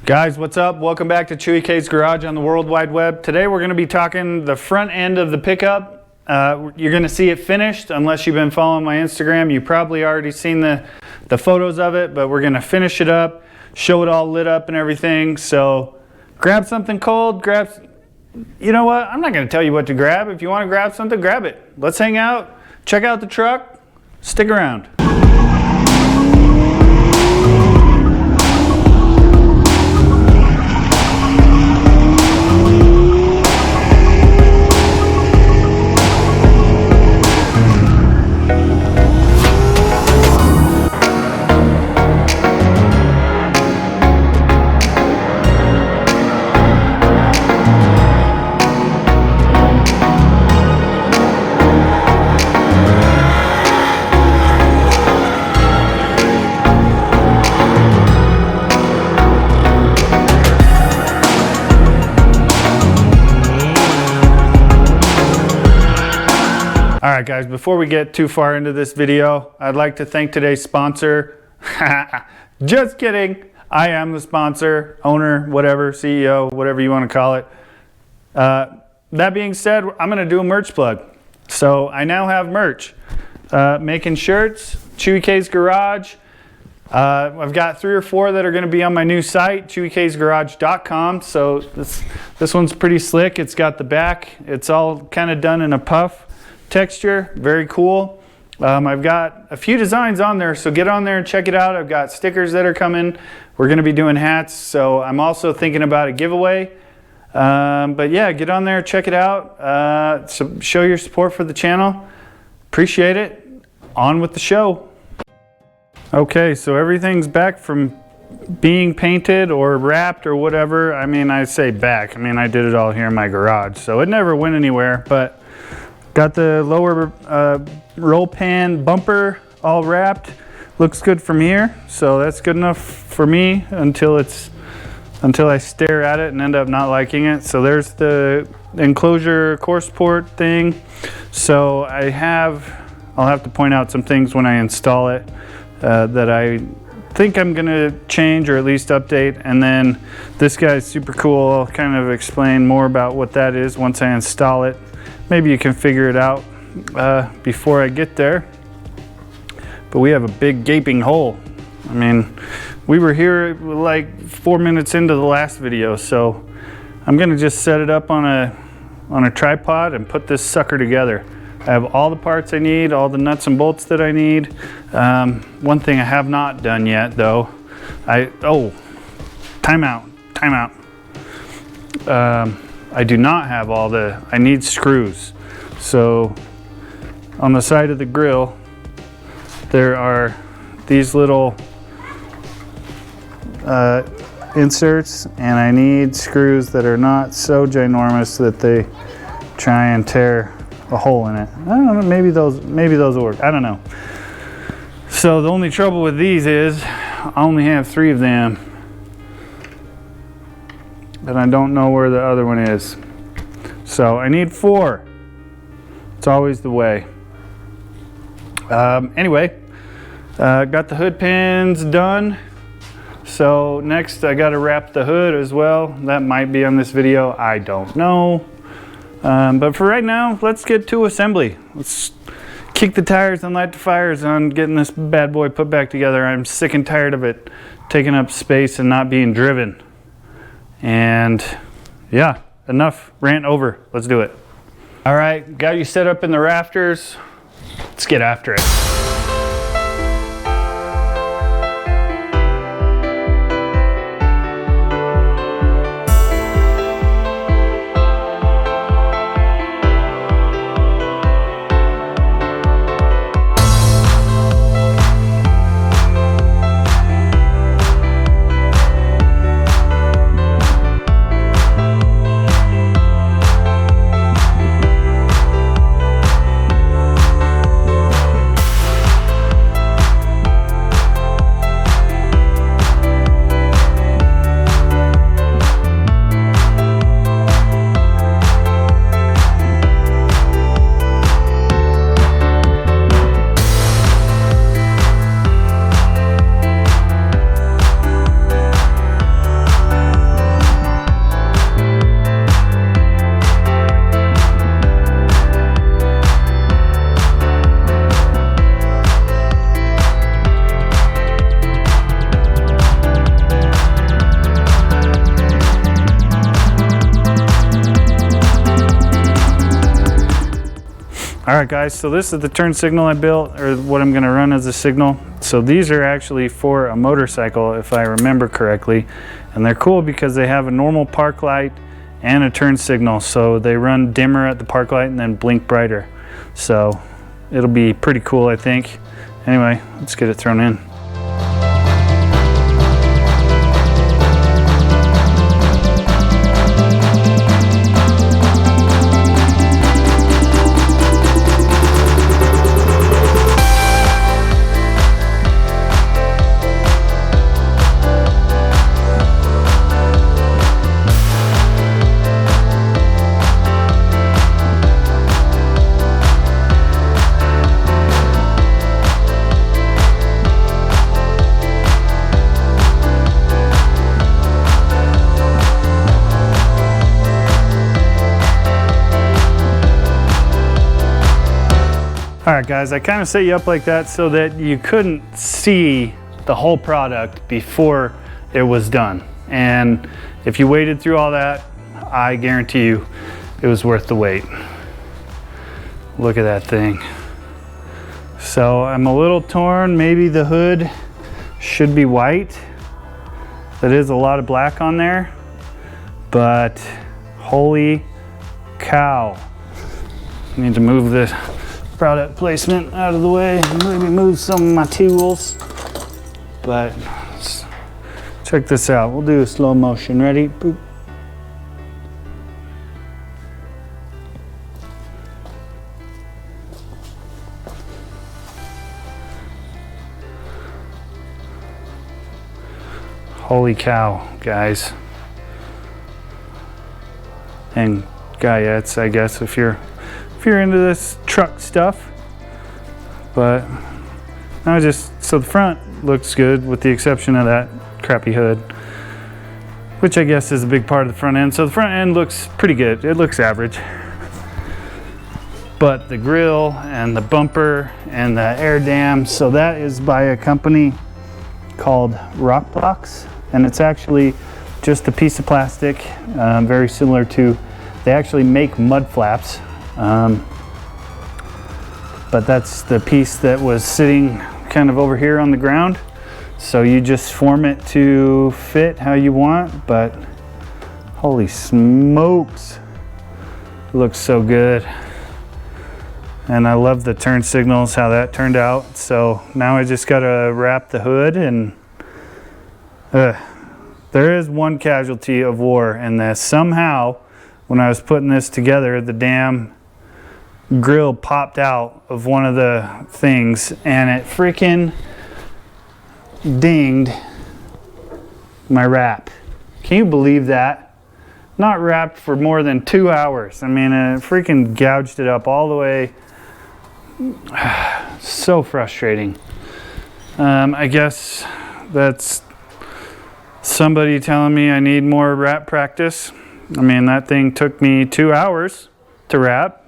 Guys, what's up? Welcome back to Chewy K's Garage on the World Wide Web. Today we're going to be talking the front end of the pickup. You're going to see it finished unless you've been following my Instagram. You probably already seen the photos of it, but we're going to finish it up, show it all lit up and everything. So grab something cold, you know what? I'm not going to tell you what to grab. If you want to grab something, grab it. Let's hang out, check out the truck, stick around. Alright guys, before we get too far into this video, I'd like to thank today's sponsor. Just kidding. I am the sponsor, owner, whatever, CEO, whatever you want to call it. That being said, I'm going to do a merch plug. So I now have merch. Making shirts, Chewy K's Garage. I've got 3 or 4 that are going to be on my new site, chewyksgarage.com. So this one's pretty slick. It's got the back. It's all kind of done in a puff texture, very cool. I've got a few designs on there, so get on there and check it out. I've got stickers that are coming. We're going to be doing hats, so I'm also thinking about a giveaway. But yeah, get on there, check it out. So show your support for the channel. Appreciate it. On with the show. Okay, so everything's back from being painted or wrapped or whatever. I mean, I say back. I mean, I did it all here in my garage, so it never went anywhere, but got the lower roll pan bumper all wrapped. Looks good from here, so that's good enough for me until I stare at it and end up not liking it. So there's the enclosure core support thing. So I'll have to point out some things when I install it that I think I'm gonna change or at least update. And then this guy's super cool. I'll kind of explain more about what that is once I install it. Maybe you can figure it out before I get there. But we have a big gaping hole. I mean, we were here like 4 minutes into the last video, so I'm gonna just set it up on a tripod and put this sucker together. I have all the parts I need, all the nuts and bolts that I need. One thing I have not done yet though, timeout. I do not have I need screws. So on the side of the grill, there are these little inserts, and I need screws that are not so ginormous that they try and tear a hole in it. I don't know, maybe those will work. I don't know. So the only trouble with these is I only have 3 of them. And I don't know where the other one is. So I need 4. It's always the way. Anyway, got the hood pins done. So next I got to wrap the hood as well. That might be on this video. I don't know. But for right now, let's get to assembly. Let's kick the tires and light the fires on getting this bad boy put back together. I'm sick and tired of it taking up space and not being driven. And yeah, enough rant over. Let's do it. All right, got you set up in the rafters. Let's get after it. All right guys, so this is the turn signal I built, or what I'm gonna run as a signal. So these are actually for a motorcycle, if I remember correctly. And they're cool because they have a normal park light and a turn signal. So they run dimmer at the park light and then blink brighter. So it'll be pretty cool, I think. Anyway, let's get it thrown in. All right guys, I kind of set you up like that so that you couldn't see the whole product before it was done. And if you waited through all that, I guarantee you it was worth the wait. Look at that thing. So I'm a little torn. Maybe the hood should be white. That is a lot of black on there, but holy cow. I need to move this product placement out of the way, maybe move some of my tools. But check this out. We'll do a slow motion. Ready? Boop. Holy cow, guys. And guyettes, I guess, if you're into this truck stuff. But now so the front looks good with the exception of that crappy hood, which I guess is a big part of the front end. So the front end looks pretty good. It looks average. But the grill and the bumper and the air dam, so that is by a company called Rock Blocks, and it's actually just a piece of plastic, very similar to, they actually make mud flaps. But that's the piece that was sitting kind of over here on the ground. So you just form it to fit how you want, but holy smokes, it looks so good. And I love the turn signals, how that turned out. So now I just gotta wrap the hood, and there is one casualty of war in this. Somehow, when I was putting this together, the damn grill popped out of one of the things and it freaking dinged my wrap. Can you believe that? Not wrapped for more than 2 hours. I mean, it freaking gouged it up all the way. So frustrating. I guess that's somebody telling me I need more wrap practice. I mean, that thing took me 2 hours to wrap.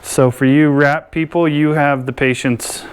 So for you wrap people, you have the patience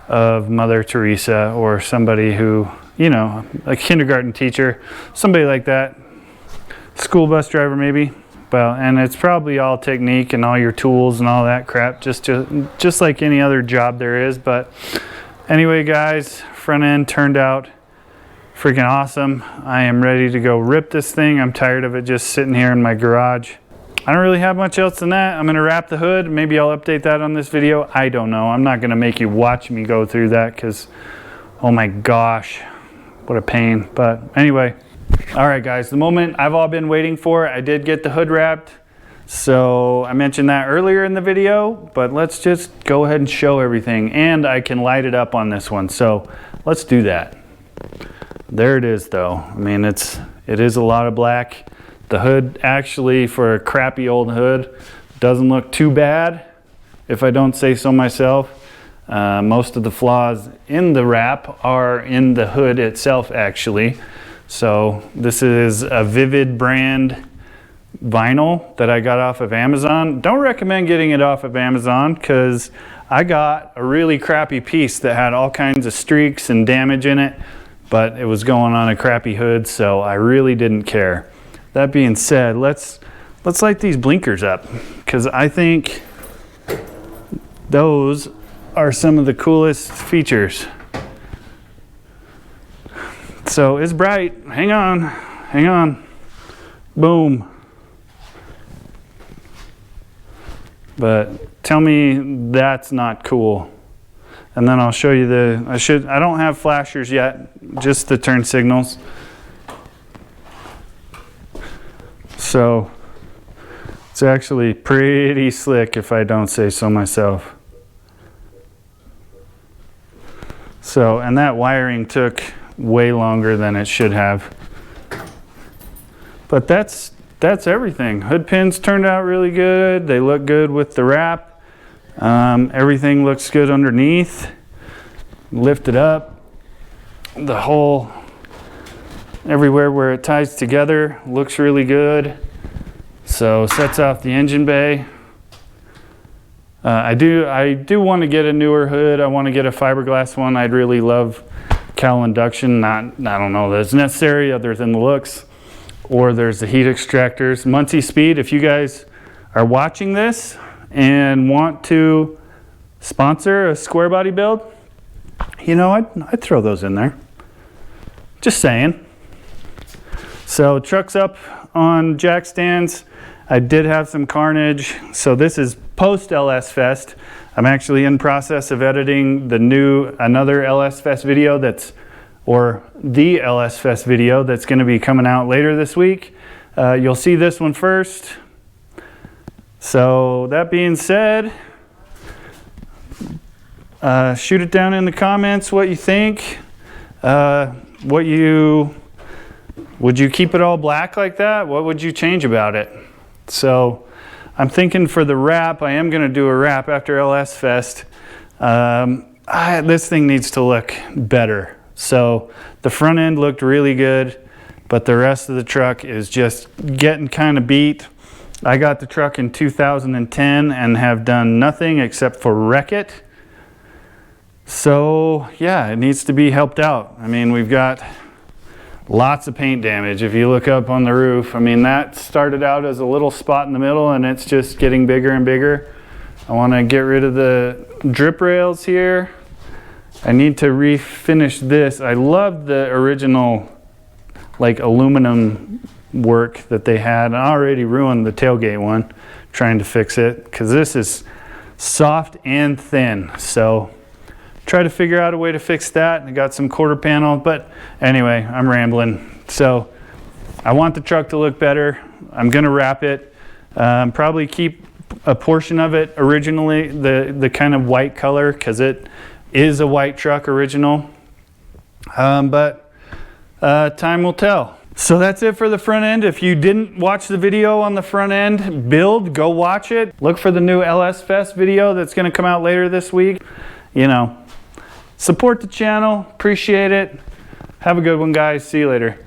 of Mother Teresa or somebody who, you know, a kindergarten teacher, somebody like that, school bus driver maybe. Well, and it's probably all technique and all your tools and all that crap, just like any other job there is. But anyway, guys, front end turned out freaking awesome. I am ready to go rip this thing. I'm tired of it just sitting here in my garage. I don't really have much else than that. I'm gonna wrap the hood. Maybe I'll update that on this video. I don't know. I'm not gonna make you watch me go through that because, oh my gosh, what a pain. But anyway, all right guys, the moment I've all been waiting for, I did get the hood wrapped. So I mentioned that earlier in the video, but let's just go ahead and show everything. And I can light it up on this one. So let's do that. There it is though. I mean, it is a lot of black. The hood actually, for a crappy old hood, doesn't look too bad, if I don't say so myself. Most of the flaws in the wrap are in the hood itself actually. So this is a Vivid brand vinyl that I got off of Amazon. Don't recommend getting it off of Amazon because I got a really crappy piece that had all kinds of streaks and damage in it, but it was going on a crappy hood, so I really didn't care. That being said, let's light these blinkers up because I think those are some of the coolest features. So it's bright. Hang on. Boom. But tell me that's not cool. And then I'll show you I don't have flashers yet, just the turn signals. So it's actually pretty slick if I don't say so myself. So, and that wiring took way longer than it should have. But that's everything. Hood pins turned out really good. They look good with the wrap. Everything looks good underneath. Lift it up. The whole, everywhere where it ties together looks really good. So sets off the engine bay. I do want to get a newer hood. I want to get a fiberglass one. I'd really love cowl induction. I don't know that it's necessary other than the looks. Or there's the heat extractors. Muncie Speed, if you guys are watching this and want to sponsor a square body build, you know, I'd throw those in there. Just saying. So truck's up on jack stands. I did have some carnage. So this is post LS Fest. I'm actually in process of editing another LS Fest video the LS Fest video that's going to be coming out later this week. You'll see this one first. So that being said, shoot it down in the comments what you think. Would you keep it all black like that? What would you change about it? So I'm thinking for the wrap, I am going to do a wrap after LS Fest. This thing needs to look better. So the front end looked really good, but the rest of the truck is just getting kind of beat. I got the truck in 2010 and have done nothing except for wreck it. So yeah, it needs to be helped out. I mean, we've got lots of paint damage. If you look up on the roof, I mean, that started out as a little spot in the middle and it's just getting bigger and bigger. I want to get rid of the drip rails here. I need to refinish this. I love the original like aluminum work that they had. I already ruined the tailgate one trying to fix it because this is soft and thin. So try to figure out a way to fix that. I got some quarter panel, but anyway, I'm rambling. So I want the truck to look better. I'm gonna wrap it. Probably keep a portion of it originally, the kind of white color, because it is a white truck original. But time will tell. So that's it for the front end. If you didn't watch the video on the front end build, go watch it. Look for the new LS Fest video that's gonna come out later this week. You know, support the channel, appreciate it. Have a good one, guys. See you later.